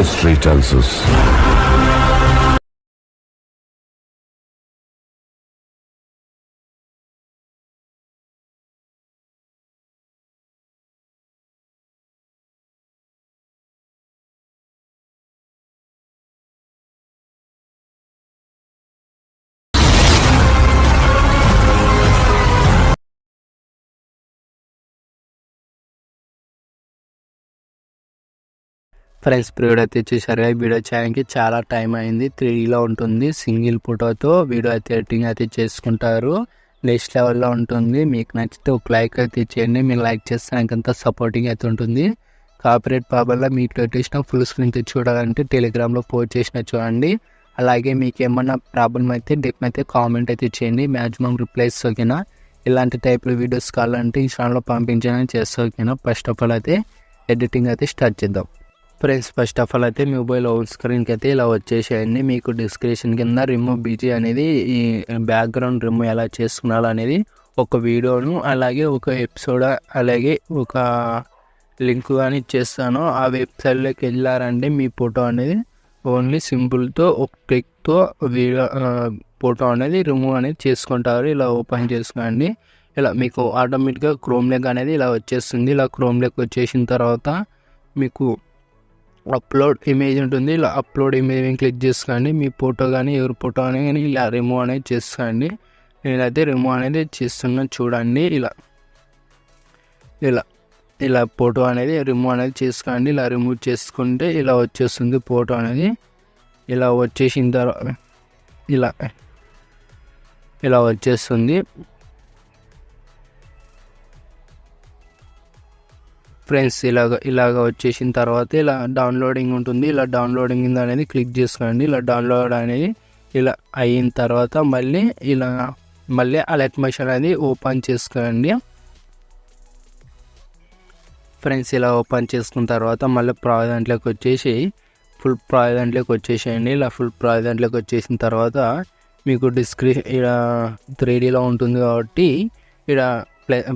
History tells us. Friends video అయితే చూసారుగా, video చేయడానికి చాలా టైం అయింది. 3Dలో ఉంటుంది, సింగిల్ ఫోటోతో వీడియో అయితే ఎడిటింగ్ అయితే చేసుకుంటారు. నెక్స్ట్ లెవెల్లో ఉంటుంది. మీకు నచ్చితే ఒక లైక్ అయితే చేయండి. మీరు లైక్ చేస్తే నాకంతా సపోర్టింగ్ అయితే ఉంటుంది. కాపీరైట్ ప్రాబ్లంలో మీకు పెట్టేసిన ఫుల్ స్క్రీన్ చూడాలంటే టెలిగ్రామ్లో పోస్ట్ చేసిన చూడండి. అలాగే మీకు ఏమన్నా ప్రాబ్లం అయితే డిప్ అయితే కామెంట్ అయితే చేయండి. మ్యాక్సిమం రిప్లైస్ ఓకేనా. ఇలాంటి టైప్లో వీడియోస్ కావాలంటే ఇన్స్టాగ్రామ్లో పంపించడానికి చేస్తా ఓకేనా. ఫస్ట్ ఆఫ్ ఆల్ అయితే ఎడిటింగ్ అయితే స్టార్ట్ చేద్దాం. ఫ్రెండ్స్ ఫస్ట్ ఆఫ్ ఆల్ అయితే మొబైల్ హోమ్ స్క్రీన్కి అయితే ఇలా వచ్చేసేయండి. మీకు డిస్క్రిప్షన్ కింద రిమూవ్ బీజీ అనేది ఈ బ్యాక్గ్రౌండ్ రిమూవ్ ఎలా చేసుకున్నాలో అనేది ఒక వీడియోను, అలాగే ఒక ఎపిసోడ్, అలాగే ఒక లింక్ కానీ ఇచ్చేస్తాను. ఆ వెబ్సైట్లోకి వెళ్ళారంటే మీ ఫోటో అనేది ఓన్లీ సింపుల్తో ఒక క్లిక్తో వీడియో ఫోటో అనేది రిమూవ్ అనేది చేసుకుంటారు. ఇలా ఓపెన్ చేసుకోండి. ఇలా మీకు ఆటోమేటిక్గా క్రోమ్లోకి అనేది ఇలా వచ్చేస్తుంది. ఇలా క్రోమ్లోకి వచ్చేసిన తర్వాత మీకు అప్లోడ్ ఇమేజ్ ఉంటుంది. ఇలా అప్లోడ్ ఇమేజ్ క్లిక్ చేసుకోండి. మీ ఫోటో కానీ ఎవరి ఫోటో కానీ ఇలా రిమూవ్ అనేది చేసుకోండి. నేనైతే రిమూవ్ అనేది చేస్తున్నాను చూడండి. ఇలా ఇలా ఇలా ఫోటో అనేది రిమూవ్ అనేది చేసుకోండి. ఇలా రిమూవ్ చేసుకుంటే ఇలా వచ్చేస్తుంది ఫోటో అనేది. ఇలా వచ్చేసిన తర్వాత ఇలా ఇలా వచ్చేస్తుంది. ఫ్రెండ్స్ ఇలాగ వచ్చేసిన తర్వాత ఇలా డౌన్లోడింగ్ ఉంటుంది. ఇలా డౌన్లోడింగ్ అనేది క్లిక్ చేసుకోండి. ఇలా డౌన్లోడ్ అనేది ఇలా అయిన తర్వాత మళ్ళీ అలర్ట్ మెషిన్ అనేది ఓపెన్ చేసుకోండి. ఫ్రెండ్స్ ఇలా ఓపెన్ చేసుకున్న తర్వాత మళ్ళీ ప్రాజెక్ట్లోకి వచ్చేసి ఫుల్ ప్రాజెక్ట్లోకి వచ్చేసేయండి. ఇలా ఫుల్ ప్రాజెక్ట్లోకి వచ్చేసిన తర్వాత మీకు డిస్క్రిప్షన్ ఇలా 3Dలో ఉంటుంది కాబట్టి ఇలా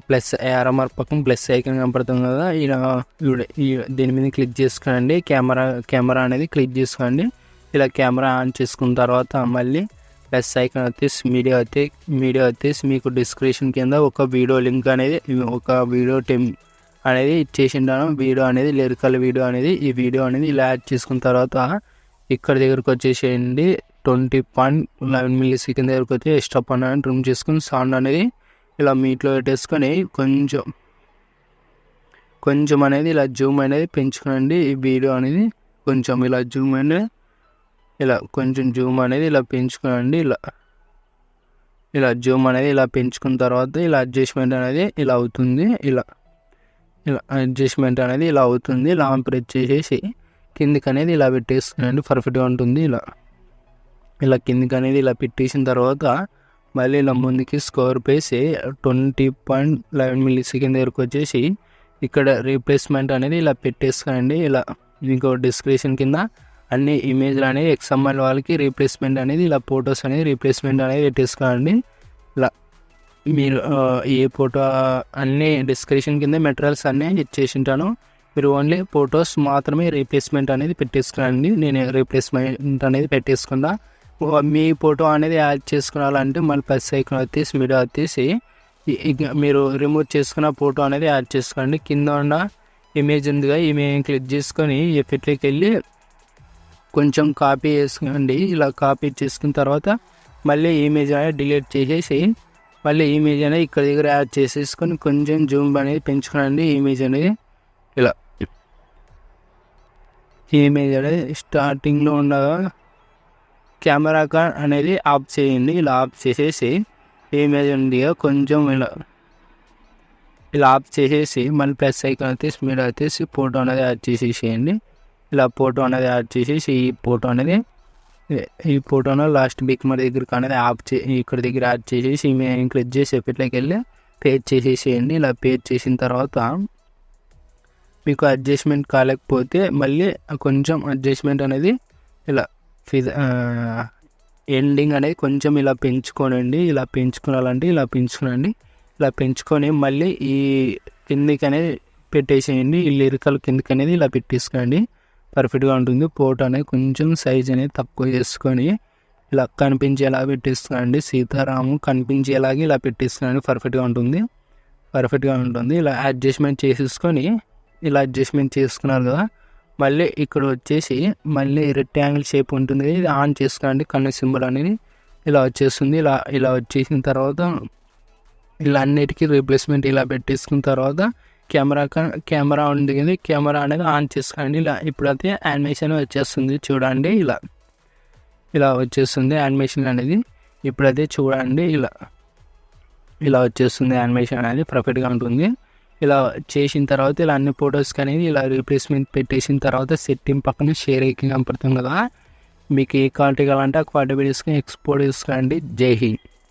ప్లస్ ARMR పక్కన ప్లస్ ఐకాన్ కనపడుతుంది కదా, ఇలా దీని మీద క్లిక్ చేసుకోండి. కెమెరా అనేది క్లిక్ చేసుకోండి. ఇలా కెమెరా ఆన్ చేసుకున్న తర్వాత మళ్ళీ ప్లస్ ఐకాన్ వచ్చేసి మీడియా వచ్చేసి మీకు డిస్క్రిప్షన్ కింద ఒక వీడియో లింక్ అనేది ఒక వీడియో అనేది ఇచ్చేసింటాను. వీడియో అనేది లిరికల్ వీడియో అనేది ఈ వీడియో అనేది ఇలా యాడ్ చేసుకున్న తర్వాత ఇక్కడ దగ్గరకు వచ్చేసేయండి. 20.11 మిల్లీసెకండ్ దగ్గరకు వచ్చి ఎక్స్ట్రా పన్ అని రిమూవ్ చేసుకుని సౌండ్ అనేది ఇలా మీట్లో పెట్టేసుకొని కొంచెం అనేది ఇలా జూమ్ అనేది పెంచుకోండి. ఈ వీడియో అనేది కొంచెం ఇలా జూమ్ అనేది కొంచెం జూమ్ అనేది ఇలా పెంచుకోండి. ఇలా జూమ్ అనేది ఇలా పెంచుకున్న తర్వాత ఇలా అడ్జస్ట్మెంట్ అనేది ఇలా అవుతుంది. ఇలా అడ్జస్ట్మెంట్ అనేది ఇలా అవుతుంది. ఇలా ప్రెస్ చేసేసి కిందికి అనేది ఇలా పెట్టేసుకోండి. పర్ఫెక్ట్గా ఉంటుంది. ఇలా కిందికి అనేది ఇలా పెట్టేసిన తర్వాత మళ్ళీ ఇలా ముందుకి స్కోర్ పేసి 20.11 మిల్లీసెకండ్ దగ్గరకు వచ్చేసి ఇక్కడ రీప్లేస్మెంట్ అనేది ఇలా పెట్టేసుకోండి. ఇలా మీకు డిస్క్రిప్షన్ కింద అన్ని ఇమేజ్లు అనేది XML వాళ్ళకి రీప్లేస్మెంట్ అనేది ఇలా ఫొటోస్ అనేది రీప్లేస్మెంట్ అనేది పెట్టేసుకోండి. ఇలా మీరు ఏ ఫోటో అన్ని డిస్క్రిప్షన్ కింద మెటీరియల్స్ అన్నీ ఇచ్చేసి ఉంటాను. మీరు ఓన్లీ ఫొటోస్ మాత్రమే రీప్లేస్మెంట్ అనేది పెట్టేసుకోండి. నేను రీప్లేస్మెంట్ అనేది పెట్టేసుకున్నా. మీ ఫోటో అనేది యాడ్ చేసుకోవాలంటే మళ్ళీ ప్లస్ ఐకాన్ వచ్చేసి వీడియో వచ్చేసి మీరు రిమూవ్ చేసుకున్న ఫోటో అనేది యాడ్ చేసుకోండి. కింద ఉన్న ఇమేజ్ ఉందిగా, ఇమేజ్ క్లిక్ చేసుకొని ఎఫెక్ట్లోకి వెళ్ళి కొంచెం కాపీ చేసుకోండి. ఇలా కాపీ చేసుకున్న తర్వాత మళ్ళీ ఇమేజ్ అనేది డిలీట్ చేసేసి మళ్ళీ ఇమేజ్ అనేది ఇక్కడ దగ్గర యాడ్ చేసేసుకొని కొంచెం జూమ్ అనేది పెంచుకోండి. ఇమేజ్ అనేది ఇలా ఇమేజ్ అనేది స్టార్టింగ్లో ఉండగా కెమెరా అనేది ఆఫ్ చేయండి. ఇలా ఆఫ్ చేసేసి ఇమేజ్ ఉంది కొంచెం ఇలా ఆఫ్ చేసేసి మళ్ళీ ప్లస్ ఐకాన్ వచ్చేసి మీరు వచ్చేసి ఫోటో అనేది యాడ్ చేసేసేయండి. ఇలా ఫోటో అనేది యాడ్ చేసేసి ఈ ఫోటోను లాస్ట్ బిక్ మరి దగ్గరికి అనేది ఇక్కడ దగ్గర యాడ్ చేసేసి ఇమేజ్ క్లిక్ చేసి ఎఫెక్ట్లోకి వెళ్ళి పేజ్ చేసేసేయండి. ఇలా పేజ్ చేసిన తర్వాత మీకు అడ్జస్ట్మెంట్ కాలేకపోతే మళ్ళీ కొంచెం అడ్జస్ట్మెంట్ అనేది ఇలా ఎండింగ్ అనేది కొంచెం ఇలా పెంచుకోనండి. ఇలా పెంచుకోవాలంటే ఇలా పెంచుకొని మళ్ళీ ఈ కిందికి అనేది పెట్టేసేయండి. ఈ లిరికల్ కిందికి అనేది ఇలా పెట్టేసుకోండి. పర్ఫెక్ట్గా ఉంటుంది. ఫోటో అనేది కొంచెం సైజ్ అనేది తక్కువ చేసుకొని ఇలా కనిపించేలా పెట్టిస్తున్నాండి. సీతారాము కనిపించేలాగా ఇలా పెట్టిస్తున్నాండి. పర్ఫెక్ట్గా ఉంటుంది. ఇలా అడ్జస్ట్మెంట్ చేసేసుకొని ఇలా అడ్జస్ట్మెంట్ చేసుకున్నారు కదా, మళ్ళీ ఇక్కడ వచ్చేసి మళ్ళీ రెక్టాంగిల్ షేప్ ఉంటుంది, ఇది ఆన్ చేసుకోండి. కన్ను సింబల్ అనేది ఇలా వచ్చేస్తుంది. ఇలా వచ్చేసిన తర్వాత ఇలా అన్నిటికీ రీప్లేస్మెంట్ ఇలా పెట్టేసుకున్న తర్వాత కెమెరా ఉంది కదా, కెమెరా అనేది ఆన్ చేసుకోండి. ఇలా ఇప్పుడైతే యానిమేషన్ వచ్చేస్తుంది చూడండి. ఇలా వచ్చేస్తుంది యానిమేషన్ అనేది. ఇప్పుడైతే చూడండి ఇలా వచ్చేస్తుంది యానిమేషన్ అనేది పర్ఫెక్ట్గా ఉంటుంది. ఇలా చేసిన తర్వాత ఇలా అన్ని ఫొటోస్కి అనేది ఇలా రీప్లేస్మెంట్ పెట్టేసిన తర్వాత సెట్టింగ్ పక్కన షేర్ ఐకాన్ కనపడుతుంది కదా, మీకు ఏ క్వాలిటీ కావాలంటే ఆ క్వాలిటీ తీసుకొని ఎక్స్పోర్ట్ చేసుకోండి. జై హింద్.